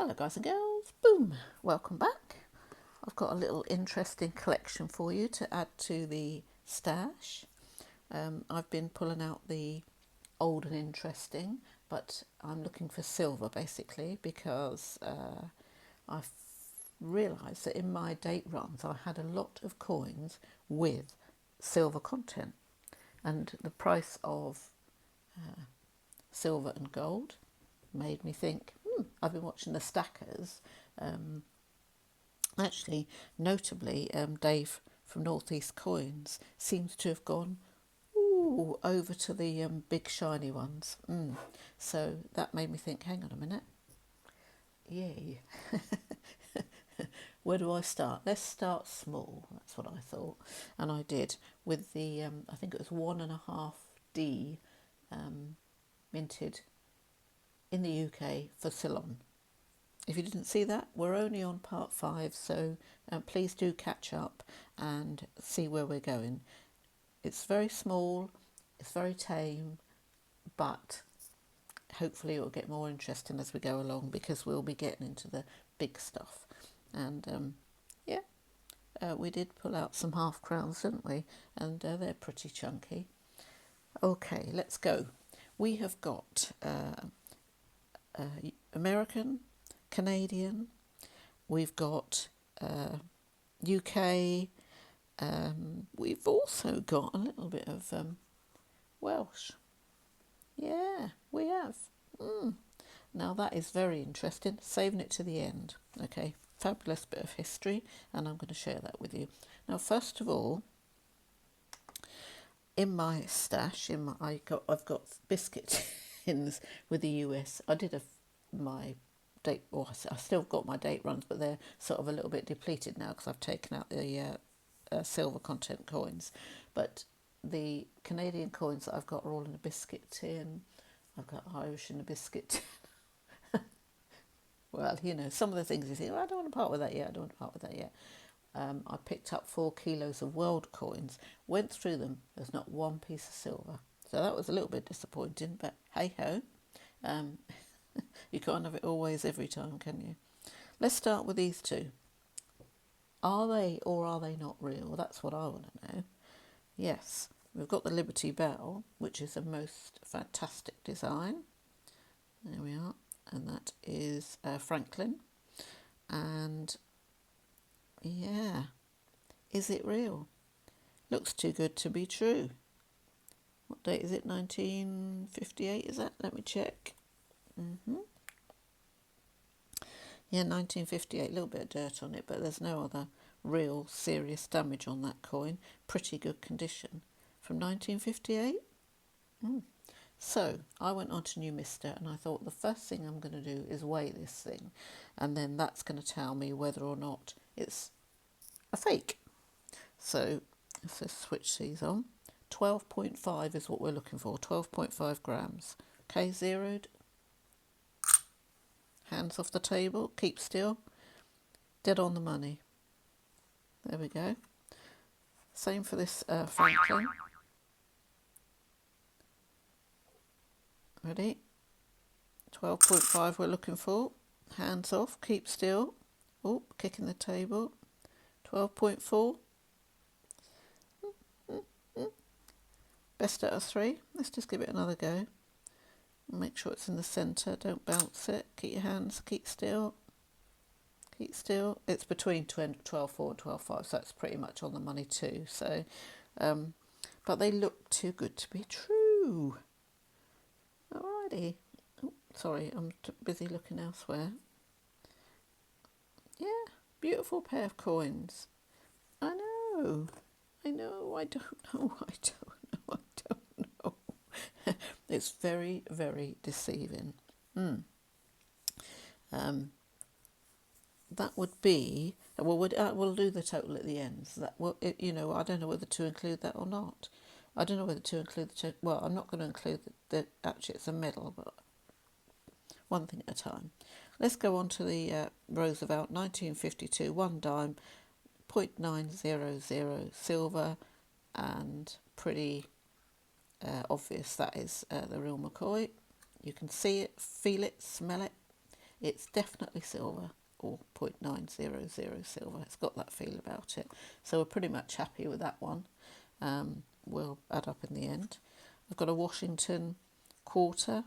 Hello guys and girls, boom, welcome back. I've got a little interesting collection for you to add to the stash. I've been pulling out the old and interesting, but I'm looking for silver basically because I've realised that in my date runs I had a lot of coins with silver content, and the price of silver and gold made me think, I've been watching the stackers. Actually, notably, Dave from Northeast Coins seems to have gone over to the big shiny ones. So that made me think, hang on a minute. Yay. Where do I start? Let's start small. That's what I thought. And I did with the, I think it was 1.5D minted in the UK for Ceylon. If you didn't see that, we're only on part 5, so please do catch up and see where we're going. It's very small, it's very tame, but hopefully it will get more interesting as we go along because we'll be getting into the big stuff. And we did pull out some half crowns, didn't we? And they're pretty chunky. Okay, let's go. We have got American, Canadian, we've got UK, we've also got a little bit of Welsh. Yeah, we have. Now that is very interesting, saving it to the end. Okay, fabulous bit of history, and I'm going to share that with you. Now, first of all, in my stash, I've got biscuit tins with the US. I did my date, or I still got my date runs, but they're sort of a little bit depleted now because I've taken out the silver content coins. But the Canadian coins that I've got are all in a biscuit tin. I've got Irish in a biscuit tin. Well, some of the things you think, I don't want to part with that yet, I don't want to part with that yet. I picked up 4 kilos of world coins, went through them, there's not one piece of silver. So that was a little bit disappointing, but hey ho. You can't have it always every time, can you? Let's start with these two. Are they or are they not real? That's what I want to know. Yes, we've got the Liberty Bell, which is a most fantastic design. There we are. And that is Franklin. And yeah, is it real? Looks too good to be true. What date is it? 1958, is that? Let me check. Yeah, 1958, a little bit of dirt on it, but there's no other real serious damage on that coin. Pretty good condition. From 1958? So I went on to New Mister and I thought the first thing I'm going to do is weigh this thing, and then that's going to tell me whether or not it's a fake. So let's just switch these on. 12.5 is what we're looking for, 12.5 grams. Okay, zeroed. Hands off the table, keep still. Dead on the money. There we go. Same for this Franklin. Ready? 12.5 we're looking for. Hands off, keep still. Oh, kicking the table. 12.4. Best out of 3. Let's just give it another go. Make sure it's in the centre, don't bounce it. Keep your hands, keep still. Keep still. It's between 12.4 and 12.5, so that's pretty much on the money too. So, but they look too good to be true. Alrighty. Oh, sorry, I'm busy looking elsewhere. Yeah, beautiful pair of coins. I know. I don't know. I don't know. It's very, very deceiving. That would be, well, we'll do the total at the end. So that will, I don't know whether to include that or not. I don't know whether to include well, I'm not going to include actually it's a medal, but one thing at a time. Let's go on to the Roosevelt 1952, 1 dime, 0.900 silver, and pretty obvious that is the real McCoy. You can see it, feel it, smell it. it's definitely silver, or 0.900 silver. It's got that feel about it. So we're pretty much happy with that one. We'll add up in the end. I've got a Washington quarter,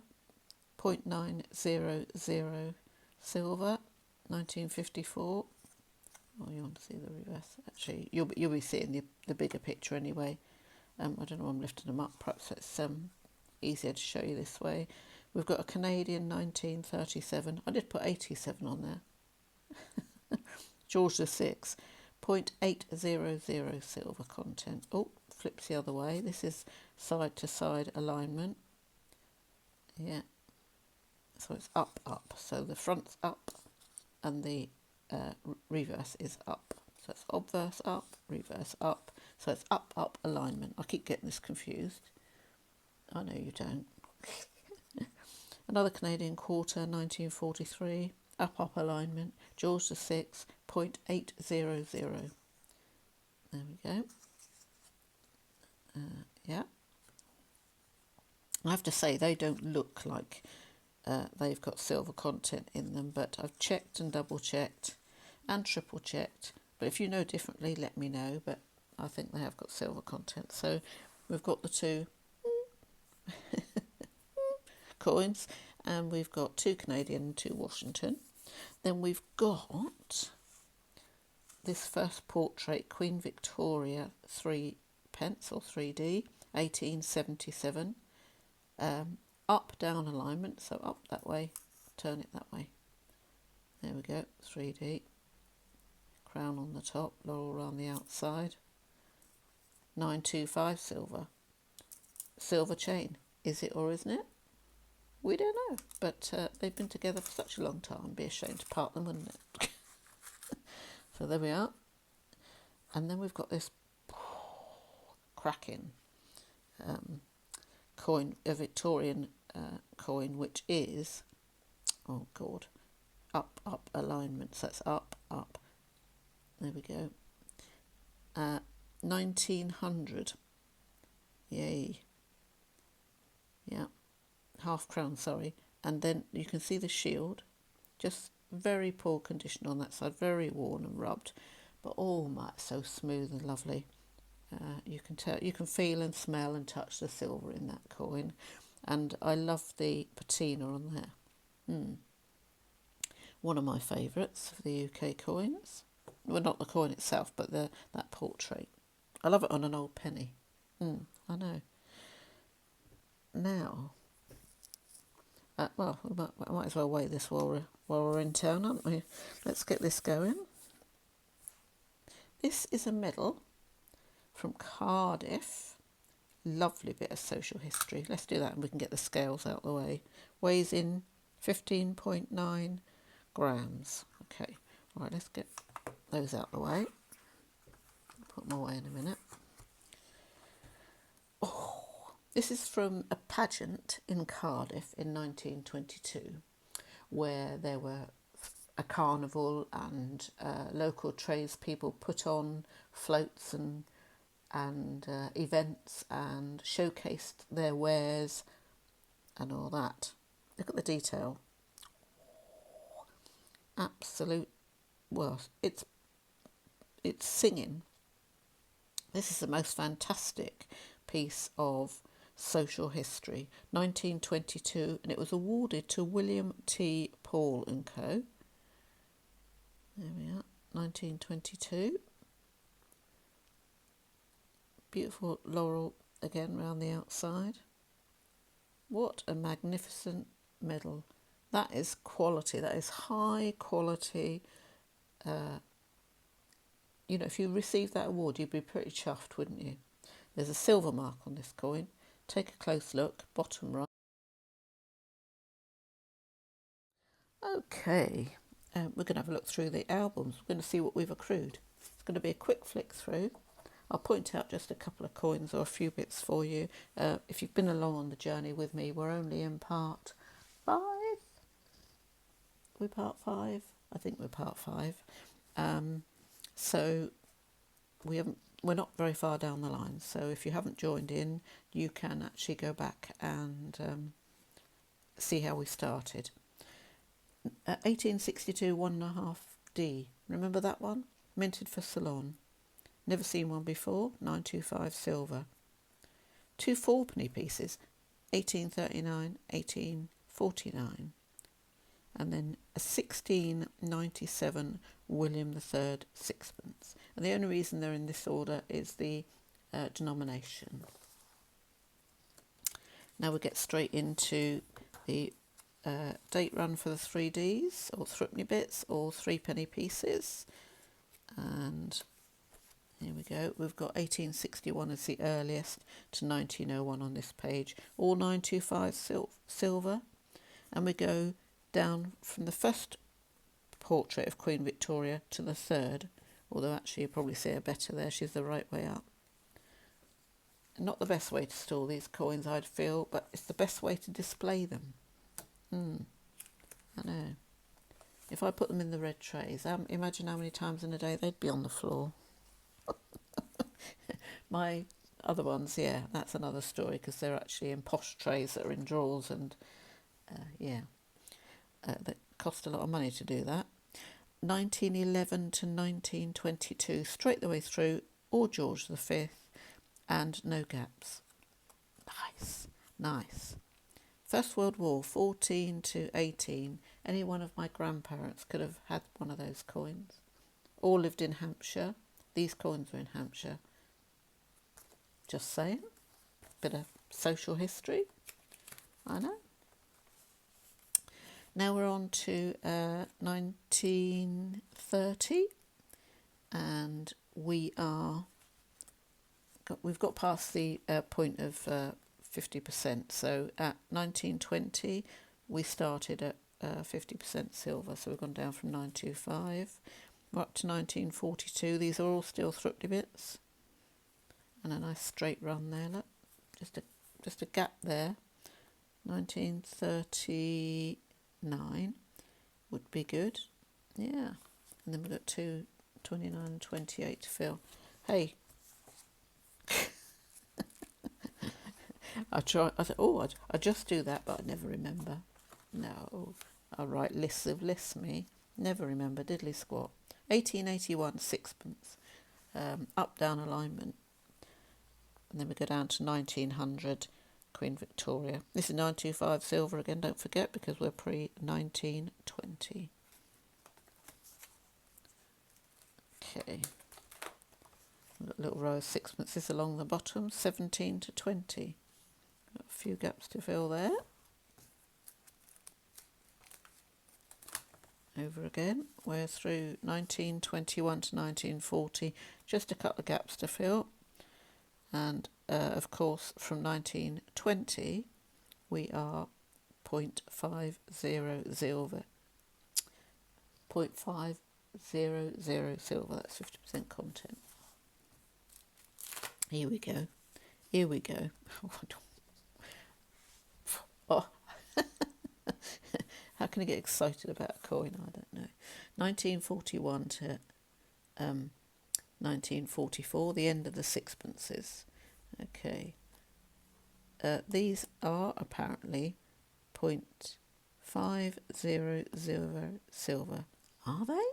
0.900 silver, 1954. Oh, you want to see the reverse? Actually, you'll be seeing the bigger picture anyway. I don't know, I'm lifting them up. Perhaps it's easier to show you this way. We've got a Canadian 1937. I did put 87 on there. George VI, 0.800 silver content. Oh, flips the other way. This is side to side alignment. Yeah. So it's up, up. So the front's up and the reverse is up. So it's obverse up, reverse up. So it's up, up alignment. I keep getting this confused. I know you don't. Another Canadian quarter, 1943, up, up alignment. George VI, 0.800. There we go. Yeah. I have to say, they don't look like they've got silver content in them, but I've checked and double checked and triple checked. But if you know differently, let me know. But I think they have got silver content. So we've got the two coins, and we've got 2 Canadian and 2 Washington. Then we've got this first portrait, Queen Victoria, 3 pence or 3D, 1877. Up, down alignment, so up that way, turn it that way. There we go, 3D. Crown on the top, laurel around the outside. 925 silver. Silver chain. Is it or isn't it? We don't know, but they've been together for such a long time. Be a shame to part them, wouldn't it? So there we are. And then we've got this cracking coin, a Victorian coin, which is, oh God, up, up alignment. So it's up, up. There we go. 1900. Yay. Yeah. Half crown, sorry. And then you can see the shield. Just very poor condition on that side. Very worn and rubbed. But oh my, it's so smooth and lovely. You can tell, you can feel and smell and touch the silver in that coin. And I love the patina on there. One of my favourites of the UK coins. Well, not the coin itself, but that portrait. I love it on an old penny. I know. Now, well, we might as well weigh this while we're in town, aren't we? Let's get this going. This is a medal from Cardiff. Lovely bit of social history. Let's do that and we can get the scales out of the way. Weighs in 15.9 grams. Okay, right, let's get those out of the way. Put them away in a minute. Oh, this is from a pageant in Cardiff in 1922, where there were a carnival and local tradespeople put on floats and events and showcased their wares and all that. Look at the detail. Absolute, well, it's singing. This is the most fantastic piece of social history. 1922, and it was awarded to William T. Paul and Co. There we are, 1922. Beautiful laurel again round the outside. What a magnificent medal. That is quality. That is high quality. You know, if you received that award, you'd be pretty chuffed, wouldn't you? There's a silver mark on this coin. Take a close look, bottom right. Okay, we're going to have a look through the albums. We're going to see what we've accrued. It's going to be a quick flick through. I'll point out just a couple of coins or a few bits for you. If you've been along on the journey with me, we're only in part 5. We're part 5? I think we're part 5. So we're not very far down the line. So if you haven't joined in, you can actually go back and see how we started. 1862 1.5D. Remember that one? Minted for Ceylon. Never seen one before. 925 silver. Two fourpenny pieces. 1839, 1849. And then a 1697 William III sixpence. And the only reason they're in this order is the denomination. Now we get straight into the date run for the 3Ds, or threepenny bits, or threepenny pieces. And here we go. We've got 1861 as the earliest to 1901 on this page. All 925 silver. And we go down from the first portrait of Queen Victoria to the third, although actually you probably see her better there, she's the right way up. Not the best way to store these coins, I'd feel, but it's the best way to display them. I know. If I put them in the red trays, imagine how many times in a day they'd be on the floor. My other ones, yeah, that's another story, because they're actually in posh trays that are in drawers, and that cost a lot of money to do that. 1911 to 1922, straight the way through, or George V, and no gaps. Nice. First World War, 14 to 18. Any one of my grandparents could have had one of those coins. All lived in Hampshire. These coins were in Hampshire. Just saying. Bit of social history. I know. Now we're on to 1930, and we've got past the point of 50%. So at 1920 we started at 50% silver, so we've gone down from 925. We're up to 1942. These are all still threepenny bits, and a nice straight run there. Look, just a gap there. 1939 would be good, yeah. And then we've got 229 and 28 to fill. Hey, I just do that, but I never remember. No, I write lists of lists, me. Never remember diddly squat. 1881 sixpence, up down alignment, and then we go down to 1900 Queen Victoria. This is 925 silver again, don't forget, because we're pre-1920. Okay. We've got a little row of sixpences along the bottom, 17 to 20. Got a few gaps to fill there. Over again, we're through 1921 to 1940, just a couple of gaps to fill. And of course, from 1920, we are 0.50 silver. 0.500 silver, that's 50% content. Here we go. Oh. How can I get excited about a coin? I don't know. 1941 to 1944, the end of the sixpences. Okay. These are apparently 0.500 silver. Are they?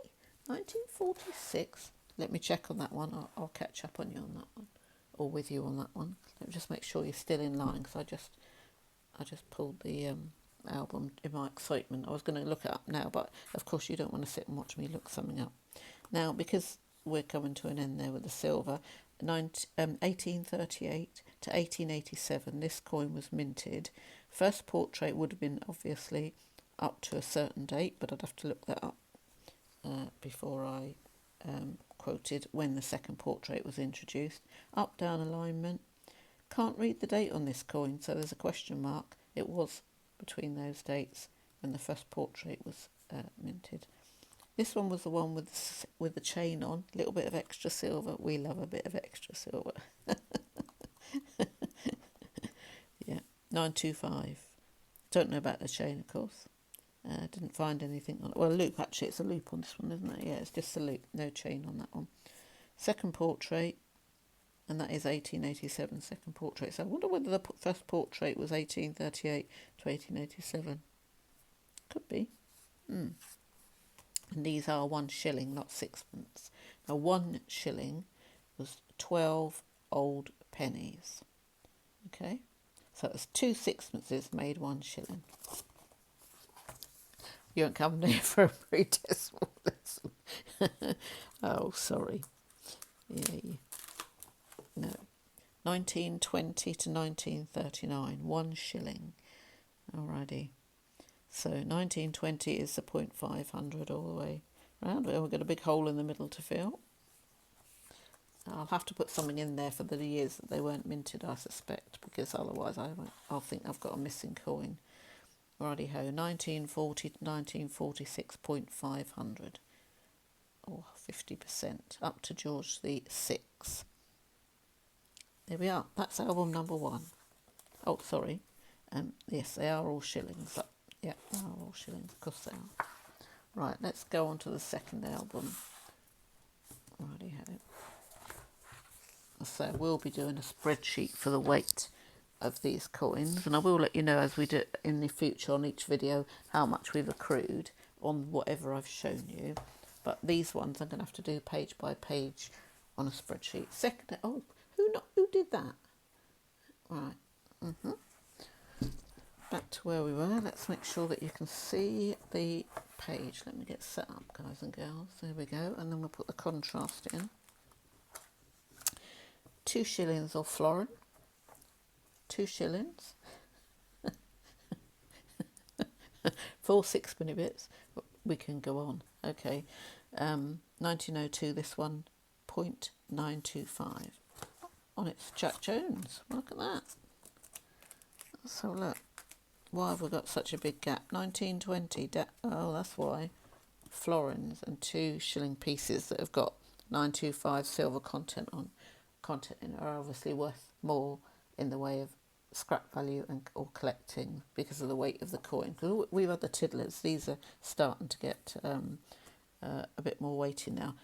1946? Let me check on that one. I'll catch up on you on that one, or with you on that one. Let me just make sure you're still in line, because I just pulled the album in my excitement. I was going to look it up now, but of course you don't want to sit and watch me look something up. Now, because we're coming to an end there with the silver, 1838 to 1887, this coin was minted. First portrait would have been obviously up to a certain date, but I'd have to look that up before I quoted when the second portrait was introduced. Up, down alignment. Can't read the date on this coin, so there's a question mark. It was between those dates when the first portrait was minted. This one was the one with the chain on, a little bit of extra silver. We love a bit of extra silver. Yeah, 925. Don't know about the chain, of course. Didn't find anything on it. Well, a loop, actually, it's a loop on this one, isn't it? Yeah, it's just a loop, no chain on that one. Second portrait, and that is 1887, second portrait. So I wonder whether the first portrait was 1838 to 1887. Could be. And these are 1 shilling, not sixpence. Now 1 shilling was 12 old pennies. Okay, so it's 2 sixpences made 1 shilling. You won't come near for a pre-decimal lesson. Oh, sorry. Yeah, no. 1920 to 1939, 1 shilling. Alrighty. So 1920 is the 0.500 all the way round. We've got a big hole in the middle to fill. I'll have to put something in there for the years that they weren't minted, I suspect, because otherwise I'll think I've got a missing coin. Righty ho, 1940 to 1946, 0.500, or 50%, up to George the VI. There we are. That's album number 1. Oh, sorry. Yes, they are all shillings. Yeah, they are all shillings. Of course they are. Right, let's go on to the second album. Righty ho. So we'll be doing a spreadsheet for the weight of these coins, and I will let you know as we do in the future on each video how much we've accrued on whatever I've shown you. But these ones I'm going to have to do page by page on a spreadsheet. Second, oh, who did that? Right. Back to where we were. Let's make sure that you can see the page. Let me get set up, guys and girls. There we go, and then we'll put the contrast in. 2 shillings or florin. 2 shillings. 4 sixpenny bits. We can go on. Okay. 1902, this one, 0.925. On its Jack Jones. Look at that. Let's have a look. Why have we got such a big gap? 1920. Oh, that's why. Florins and 2 shilling pieces that have got 925 silver content in are obviously worth more in the way of scrap value or collecting because of the weight of the coin. Because we've had the tiddlers. These are starting to get a bit more weighty now.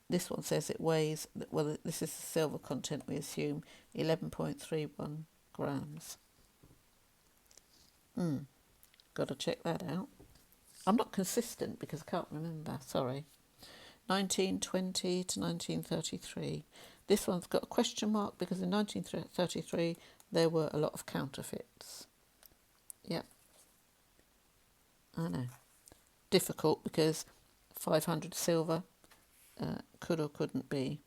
This one says it weighs, well, this is the silver content, we assume, 11.31 grams. Got to check that out. I'm not consistent because I can't remember, sorry. 1920 to 1933. This one's got a question mark because in 1933 there were a lot of counterfeits. Yep. I know. Difficult because 500 silver could or couldn't be.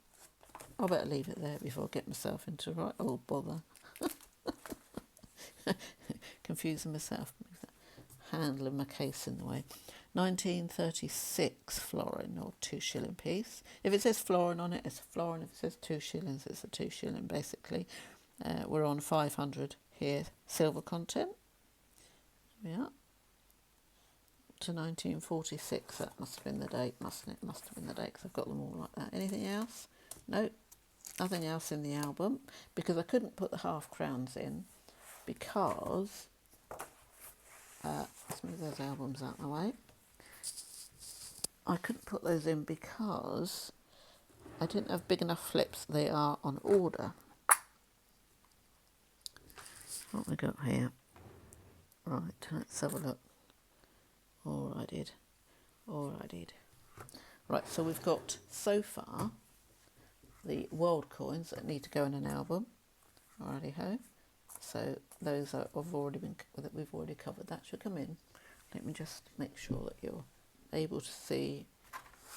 I better leave it there before I get myself into right old bother. Confusing myself. Handling my case in the way. 1936 florin or 2 shilling piece. If it says florin on it, it's a florin. If it says 2 shillings, it's a 2 shilling basically. We're on 500 here, silver content. Yeah. To 1946, that must have been the date, mustn't it? Must have been the date because I've got them all like that. Anything else? No, nothing else in the album because I couldn't put the half crowns in because let's move those albums out of the way. I couldn't put those in because I didn't have big enough flips. They are on order. What we got here? Right, let's have a look. All I did. Right, so we've got so far the world coins that need to go in an album. Alrighty ho. So those we've already covered. That should come in. Let me just make sure that you're able to see.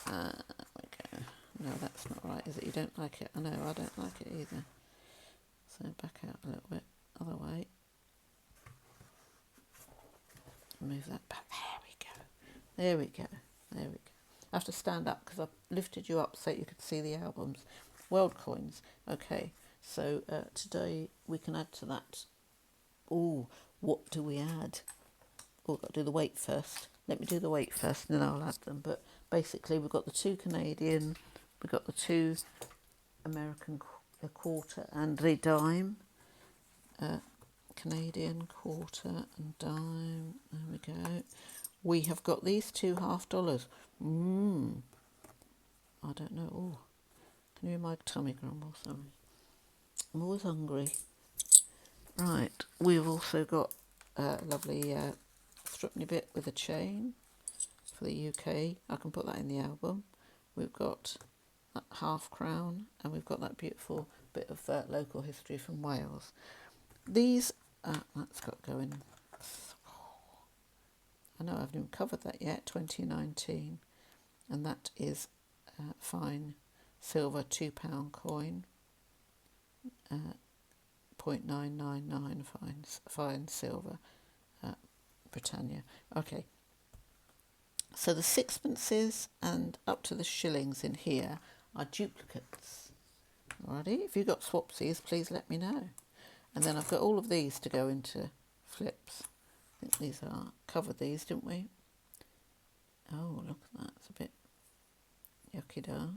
Okay. No, that's not right, is it? You don't like it? I know, I don't like it either. So back out a little bit. Other way. Move that back. There we go. I have to stand up because I've lifted you up so you could see the albums. World coins. Okay, so today we can add to that. Oh, what do we add? Oh, I've got to do the weight first. Let me do the weight first and then I'll add them. But basically we've got the 2 Canadian, we've got the 2 American quarter and the dime. Canadian quarter and dime. There we go. We have got these 2 $half. I don't know. Oh, can you hear my tummy grumble? Sorry. I'm always hungry. Right. We've also got a lovely threepenny bit with a chain. for the UK. I can put that in the album. We've got that half crown, and we've got that beautiful bit of local history from Wales. These, that's got going. I know I haven't even covered that yet, 2019. And that is fine silver £2 coin, 0.999 fine silver, Britannia. Okay, so the sixpences and up to the shillings in here are duplicates. Alrighty, if you've got swapsies, please let me know. And then I've got all of these to go into flips. I think these are, covered these, didn't we? Oh, look at that, it's a bit yucky da.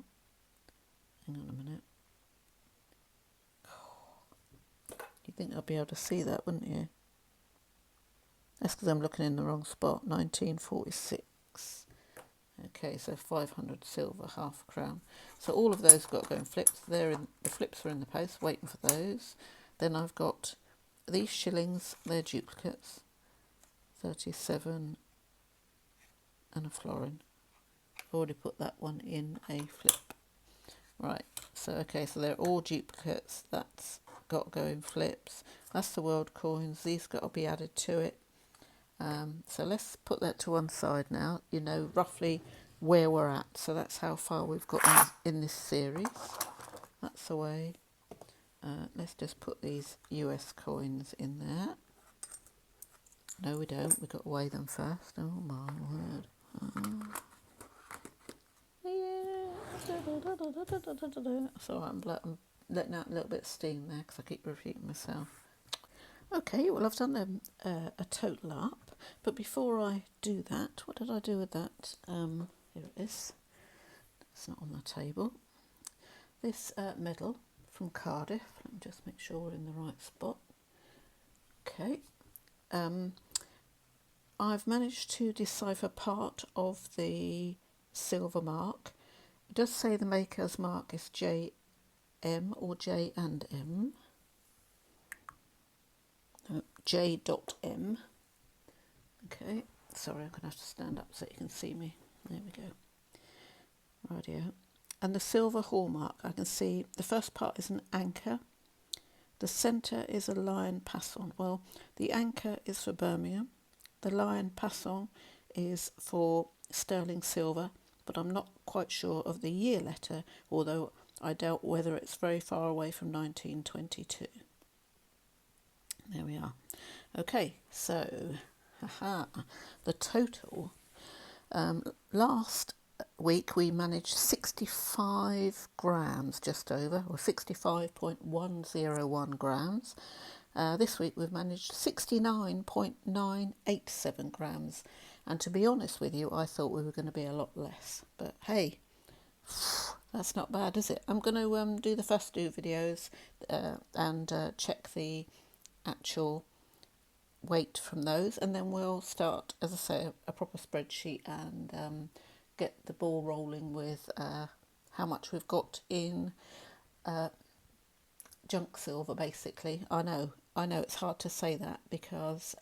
Hang on a minute. You'd think I'd be able to see that, wouldn't you? That's because I'm looking in the wrong spot. 1946. Okay, so 500 silver, half a crown. So all of those got going flips. They're in, the flips are in the post, waiting for those. Then I've got these shillings, they're duplicates. 37 and a florin. I've already put that one in a flip. Right, so okay, so they're all duplicates. That's got going flips. That's the world coins. These got to be added to it. So let's put that to one side now. You know roughly where we're at. So that's how far we've got in this series. That's the way. Let's just put these US coins in there. No, we don't. We've got to weigh them first. Oh my word. So I'm letting out a little bit of steam there because I keep repeating myself. Okay, well I've done a total up, but before I do that, what did I do with that? Here it is. It's not on the table. This medal from Cardiff. Let me just make sure we're in the right spot. Okay. I've managed to decipher part of the silver mark. It does say the maker's mark is JM or J&M. No, J.M. Okay, sorry, I'm going to have to stand up so you can see me. There we go. Rightio. And the silver hallmark, I can see the first part is an anchor. The centre is a lion passant. Well, the anchor is for Birmingham. The lion passant is for sterling silver, but I'm not quite sure of the year letter, although I doubt whether it's very far away from 1922. There we are. Okay, so the total. Last week we managed 65 grams, just over, or 65.101 grams. This week we've managed 69.987 grams. And to be honest with you, I thought we were going to be a lot less. But hey, that's not bad, is it? I'm going to do the first two videos and check the actual weight from those, and then we'll start, as I say, a proper spreadsheet and get the ball rolling with how much we've got in junk silver, basically. I know it's hard to say that because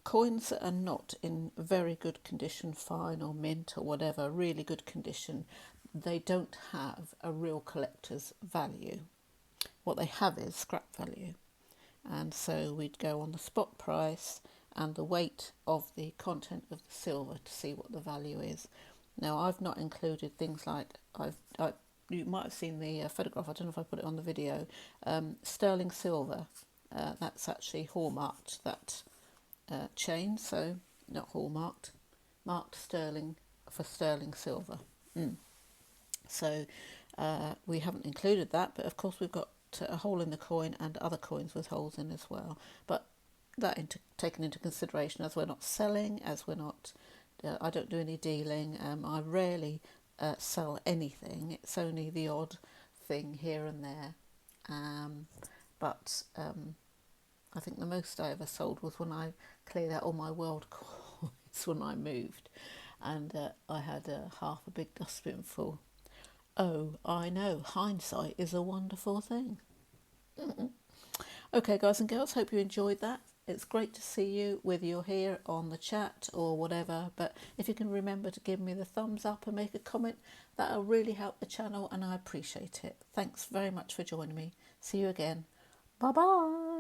coins that are not in very good condition, fine or mint or whatever, really good condition, they don't have a real collector's value. What they have is scrap value. And so we'd go on the spot price and the weight of the content of the silver to see what the value is. Now, I've not included things like, you might have seen the photograph, I don't know if I put it on the video, sterling silver, that's actually hallmarked, that chain, so not hallmarked, marked sterling for sterling silver. So we haven't included that, but of course we've got a hole in the coin and other coins with holes in as well, but that taken into consideration, as we're not selling, as we're not I don't do any dealing, I rarely sell anything. It's only the odd thing here and there, but I think the most I ever sold was when I cleared out all my world coins when I moved, and I had half a big dustbin full. Oh, I know, hindsight is a wonderful thing. Okay, guys and girls, hope you enjoyed that. It's great to see you, whether you're here on the chat or whatever. But if you can remember to give me the thumbs up and make a comment, that'll really help the channel and I appreciate it. Thanks very much for joining me. See you again. Bye bye.